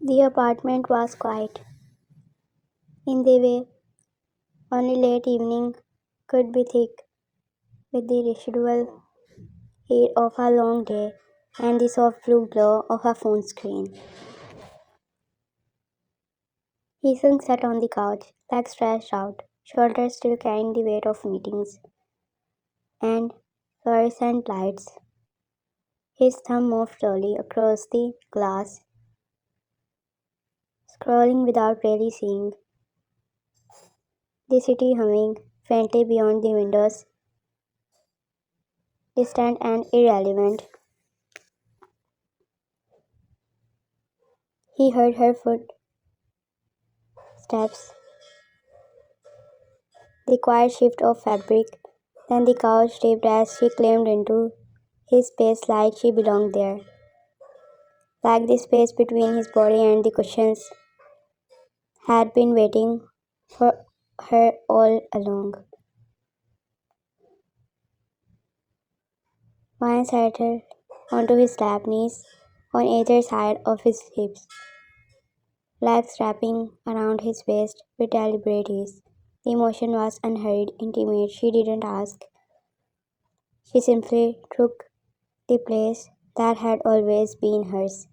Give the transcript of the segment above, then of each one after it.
The apartment was quiet, in the way only late evening could be, thick with the residual heat of a long day and the soft blue glow of a phone screen. Heesung sat on the couch, legs stretched out, shoulders still carrying the weight of meetings and fluorescent lights. His thumb moved slowly across the glass, scrolling without really seeing, the city humming faintly beyond the windows, distant and irrelevant. He heard her footsteps, the quiet shift of fabric, then the couch tipped as she climbed into his space like she belonged there, like the space between his body and the cushions had been waiting for her all along. Vine settled onto his lap, knees on either side of his hips, legs wrapping around his waist with deliberate ease. The motion was unhurried, intimate. She didn't ask. She simply took the place that had always been hers.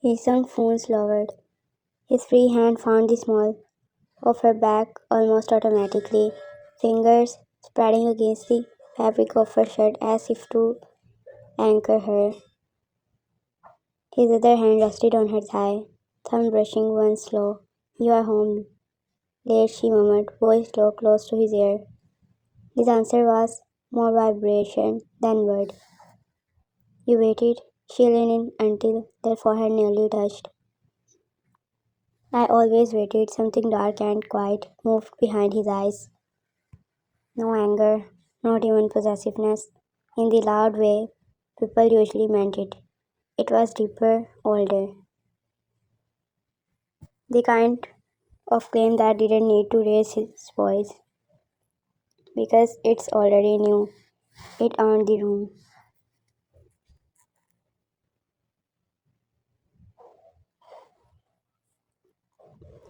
His young phones lowered. His free hand found the small of her back almost automatically, fingers spreading against the fabric of her shirt as if to anchor her. His other hand rested on her thigh, thumb brushing one slow. "You are home late," she murmured, voice low, close to his ear. His answer was more vibration than word. "You waited?" She leaned in until their forehead nearly touched. "I always waited." Something dark and quiet moved behind his eyes. No anger, not even possessiveness, in the loud way people usually meant it. It was deeper, older. The kind of claim that didn't need to raise his voice because it's already new. It owned the room.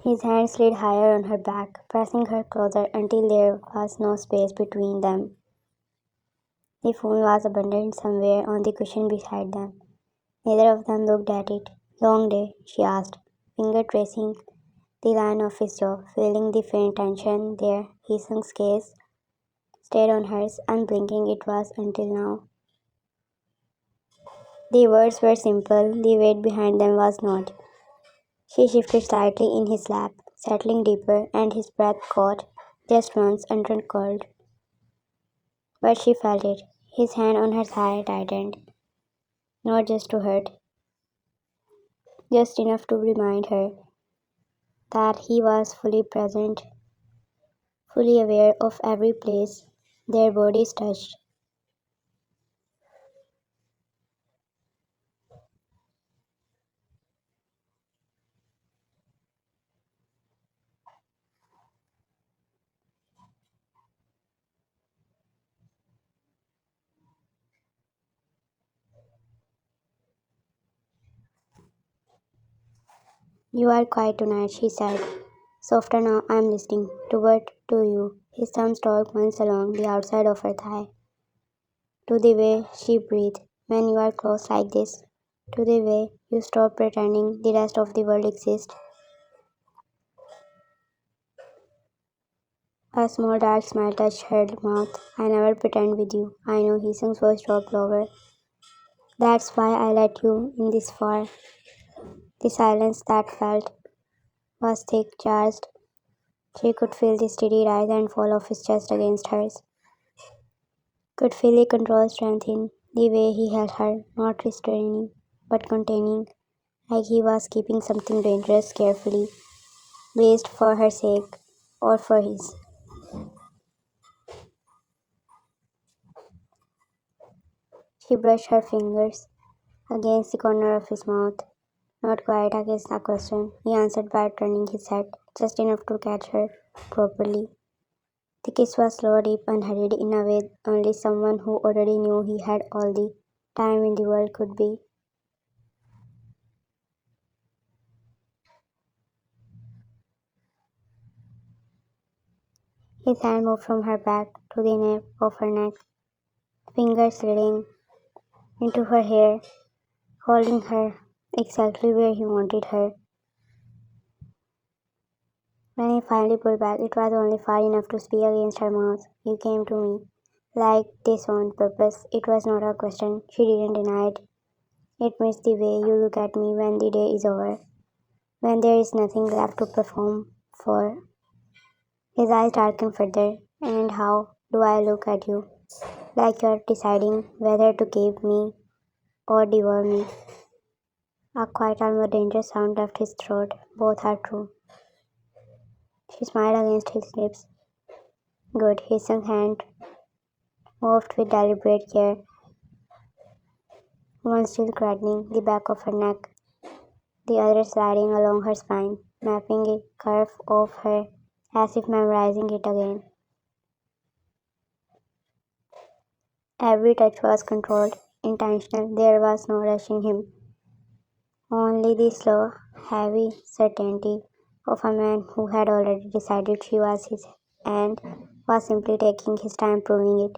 His hand slid higher on her back, pressing her closer until there was no space between them. The phone was abandoned somewhere on the cushion beside them. Neither of them looked at it. "Long day?" she asked, finger tracing the line of his jaw, feeling the faint tension there. His gaze stayed on hers, unblinking it was until now. The words were simple, the weight behind them was not. She shifted slightly in his lap, settling deeper, and his breath caught just once uncurled. But she felt it. His hand on her thigh tightened, not just to hurt, just enough to remind her that he was fully present, fully aware of every place their bodies touched. "You are quiet tonight," she said. "Softer now. I'm listening." "To what?" "To you." His thumb stalked once along the outside of her thigh. "To the way she breathed when you are close like this. To the way you stop pretending the rest of the world exists." A small dark smile touched her mouth. "I never pretend with you." "I know." His voice dropped lower. "That's why I let you in this far." The silence that felt was thick, charged. She could feel the steady rise and fall of his chest against hers. Could feel the control strengthen, the way he held her, not restraining, but containing, like he was keeping something dangerous carefully, placed for her sake, or for his. She brushed her fingers against the corner of his mouth, not quite against a question. He answered by turning his head, just enough to catch her properly. The kiss was slow, deep, unhurried in a way only someone who already knew he had all the time in the world could be. His hand moved from her back to the nape of her neck, fingers sliding into her hair, holding her exactly where he wanted her. When he finally pulled back, it was only far enough to speak against her mouth. "You came to me like this on purpose." It was not a question. She didn't deny it. "It means the way you look at me when the day is over, when there is nothing left to perform for." His eyes darkened further. "And how do I look at you? Like you're deciding whether to keep me or devour me." A quiet, almost dangerous sound left his throat. "Both are true." She smiled against his lips. "Good." His sunk hand moved with deliberate care, one still cradling the back of her neck, the other sliding along her spine, mapping a curve of her as if memorizing it again. Every touch was controlled, intentional. There was no rushing him, only the slow, heavy certainty of a man who had already decided she was his and was simply taking his time proving it.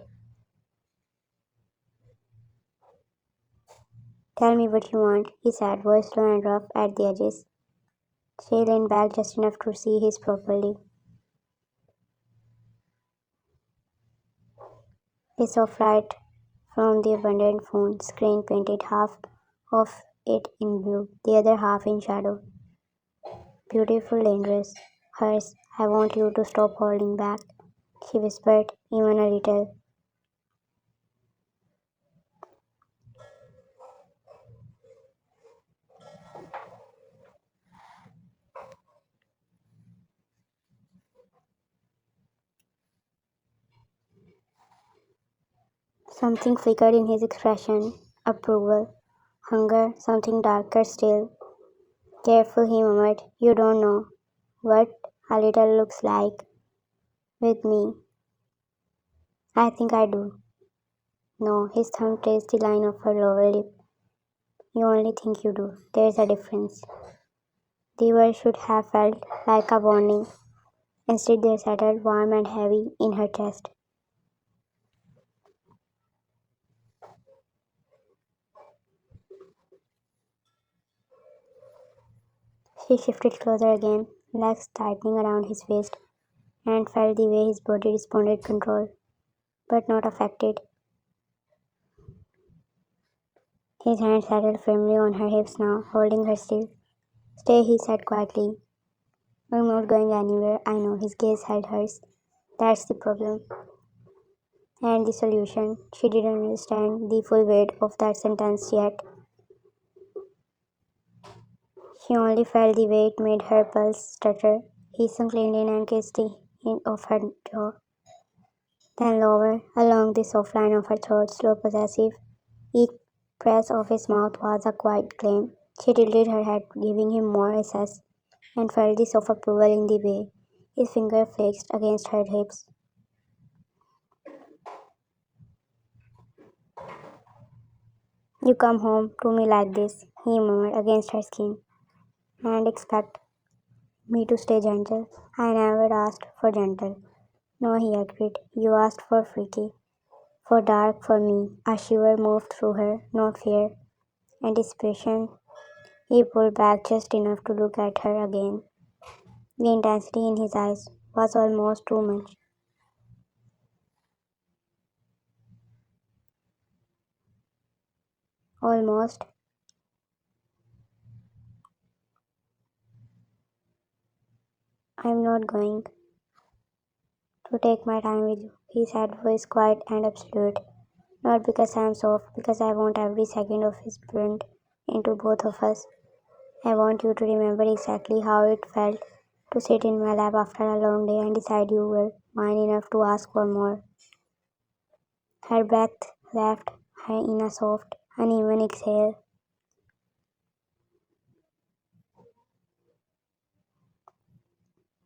"Tell me what you want," he said, voice low and rough at the edges. She leaned back just enough to see his properly. A soft light from the abandoned phone screen painted half of it in blue, the other half in shadow. "Beautiful, dangerous." Hers. "I want you to stop holding back," she whispered, even a little. Something flickered in his expression. Approval. Hunger. Something darker still. "Careful," he murmured. "You don't know what a little looks like with me." "I think I do." "No." His thumb traced the line of her lower lip. "You only think you do. There's a difference." The word should have felt like a warning. Instead they settled warm and heavy in her chest. She shifted closer again, legs tightening around his waist, and felt the way his body responded controlled, but not affected. His hand settled firmly on her hips now, holding her still. "Stay," he said quietly. "I'm not going anywhere." "I know." His gaze held hers. "That's the problem." And the solution. She didn't understand the full weight of that sentence yet. She only felt the way it made her pulse stutter. He sunk in and kissed the end of her jaw, then lower, along the soft line of her throat, slow, possessive. Each press of his mouth was a quiet claim. She tilted her head, giving him more access, and felt the soft approval in the way his finger flexed against her hips. "You come home to me like this," he murmured against her skin, "and expect me to stay gentle." "I never asked for gentle." "No," he agreed. "You asked for freaky, for dark, for me." A shiver moved through her, not fear, anticipation. He pulled back just enough to look at her again. The intensity in his eyes was almost too much. Almost. "I'm not going to take my time with you," he said, voice quiet and absolute. "Not because I'm soft, because I want every second of his burned into both of us. I want you to remember exactly how it felt to sit in my lap after a long day and decide you were mine enough to ask for more." Her breath left her in a soft, uneven exhale.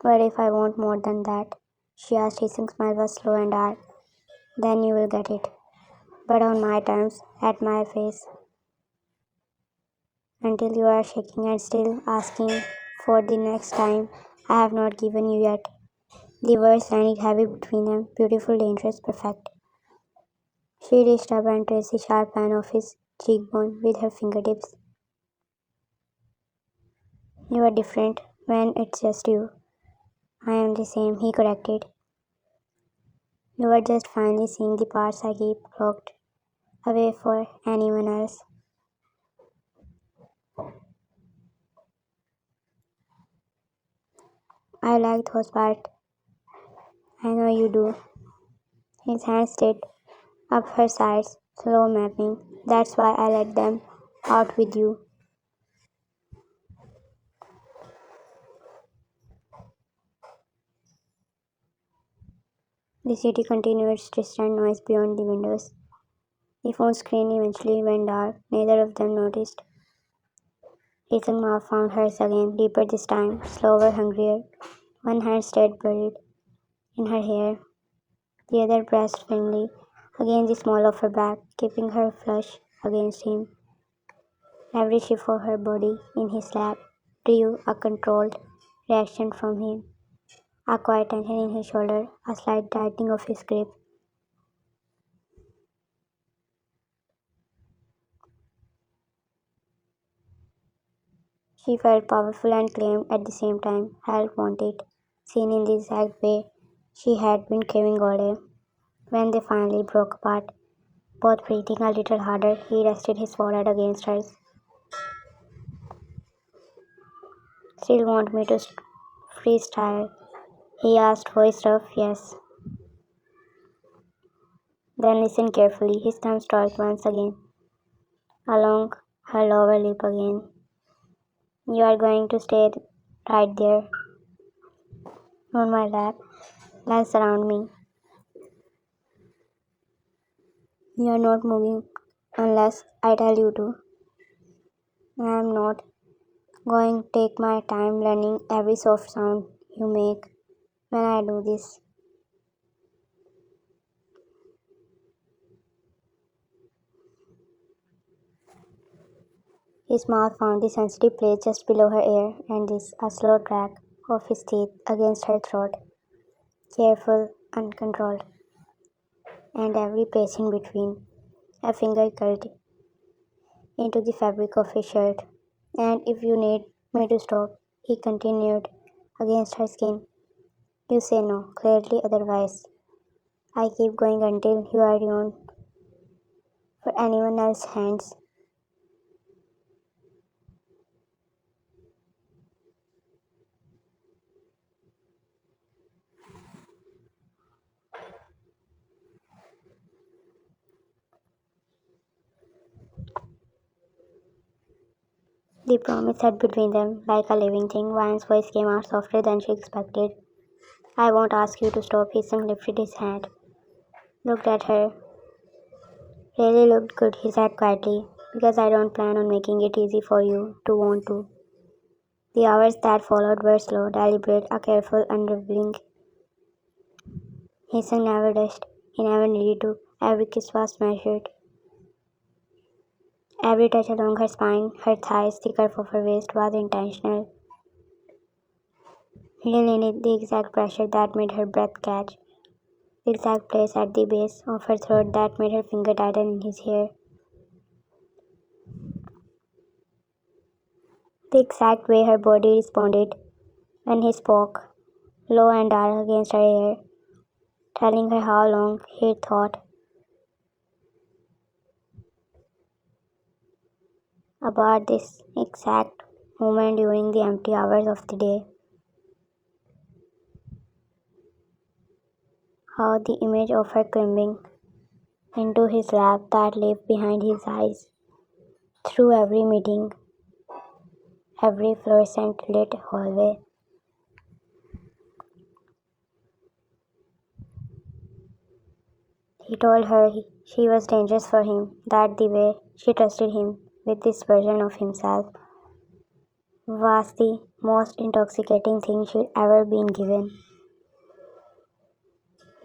"What if I want more than that?" she asked. His smile was slow and hard. Then you will get it. But on my terms, at my pace, until you are shaking and still asking for the next time I have not given you yet. The words landed heavy between them, beautiful, dangerous, perfect. She reached up and traced the sharp line of his cheekbone with her fingertips. You are different when it's just you. I am the same, he corrected. You are just finally seeing the parts I keep locked away for anyone else. I like those parts. I know you do. His hand stayed up her sides, slow mapping. That's why I let them out with you. The city continued its distant noise beyond the windows. The phone screen eventually went dark. Neither of them noticed. His mouth found hers again, deeper this time, slower, hungrier. One hand stayed buried in her hair, the other pressed firmly against the small of her back, keeping her flush against him. Every shift of her body in his lap drew a controlled reaction from him, a quiet tension in his shoulder, a slight tightening of his grip. She felt powerful and claimed at the same time, held wanted, seen in the exact way she had been craving all day. When they finally broke apart, both breathing a little harder, he rested his forehead against hers. Still want me to freestyle? He asked, voice rough, yes. Then listen carefully. His thumb stalked once again, along her lower lip again. You are going to stay right there, on my lap, legs around me. You are not moving unless I tell you to. I am not going to take my time learning every soft sound you make when I do this. His mouth found the sensitive place just below her ear, and this a slow track of his teeth against her throat, careful, uncontrolled, and every place in between. A finger curled into the fabric of his shirt. And if you need me to stop, he continued against her skin. You say no, clearly otherwise. I keep going until you are on for anyone else's hands. The promise sat between them like a living thing. Ryan's voice came out softer than she expected. I won't ask you to stop. His son lifted his hand, looked at her. Really looked good, he said quietly, because I don't plan on making it easy for you to want to. The hours that followed were slow, deliberate, a careful unraveling. His son never rushed. He never needed to. Every kiss was measured. Every touch along her spine, her thighs, the curve of her waist was intentional. He needed the exact pressure that made her breath catch, the exact place at the base of her throat that made her finger tighten in his hair, the exact way her body responded when he spoke, low and dark against her ear, telling her how long he thought about this exact moment during the empty hours of the day. How the image of her climbing into his lap that lived behind his eyes through every meeting, every fluorescent lit hallway. He told her she was dangerous for him, that the way she trusted him with this version of himself was the most intoxicating thing she'd ever been given.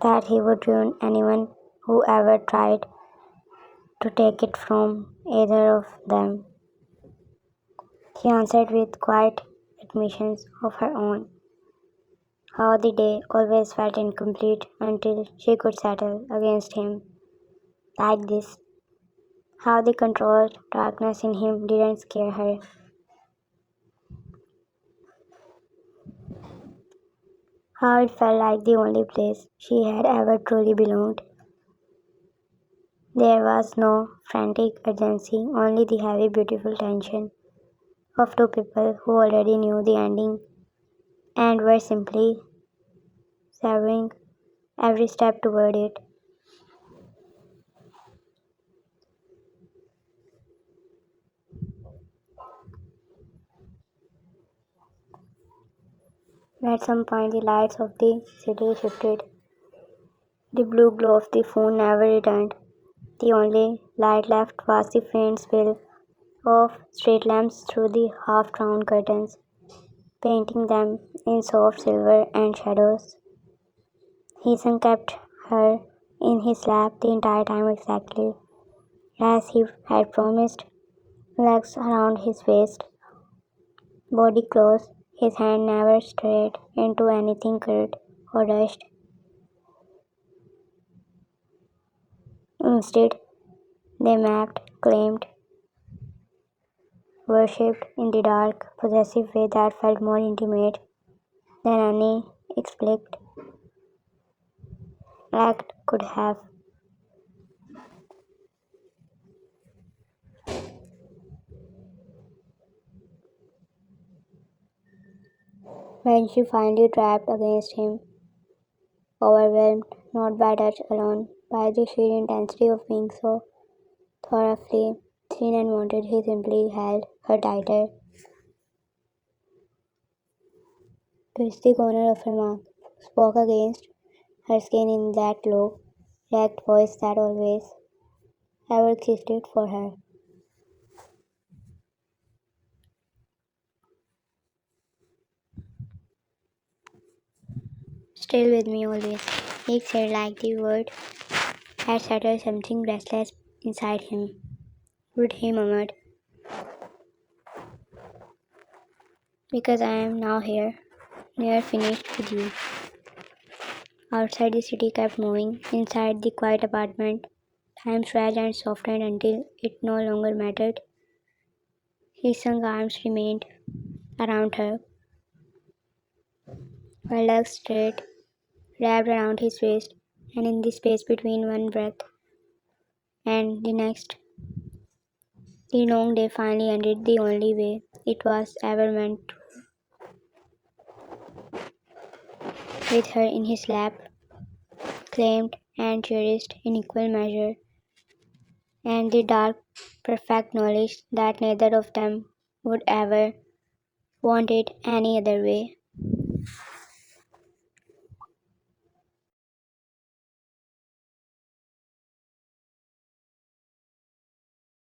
that he would ruin anyone who ever tried to take it from either of them. She answered with quiet admissions of her own, how the day always felt incomplete until she could settle against him like this, how the controlled darkness in him didn't scare her, how it felt like the only place she had ever truly belonged. There was no frantic urgency, only the heavy, beautiful tension of two people who already knew the ending and were simply savoring every step toward it. At some point, the lights of the city shifted. The blue glow of the phone never returned. The only light left was the faint spill of street lamps through the half-drawn curtains, painting them in soft silver and shadows. Heason kept her in his lap the entire time exactly as he had promised, legs around his waist, body close, his hand never strayed into anything curt or rushed. Instead, they mapped, claimed, worshipped in the dark, possessive way that felt more intimate than any explicit act could have. When she finally trapped against him, overwhelmed not by touch alone, by the sheer intensity of being so thoroughly seen and wanted, he simply held her tighter, twitched the corner of her mouth, spoke against her skin in that low, wrecked voice that always ever existed for her. Still with me always, he said like the word had settled something restless inside him. Would he murmured, because I am now here, near finished with you. Outside the city kept moving, inside the quiet apartment, time stretched and softened until it no longer mattered. His young arms remained around her, her legs straight, wrapped around his waist, and in the space between one breath and the next, the long day finally ended the only way it was ever meant to, with her in his lap, claimed and cherished in equal measure, and the dark, perfect knowledge that neither of them would ever want it any other way.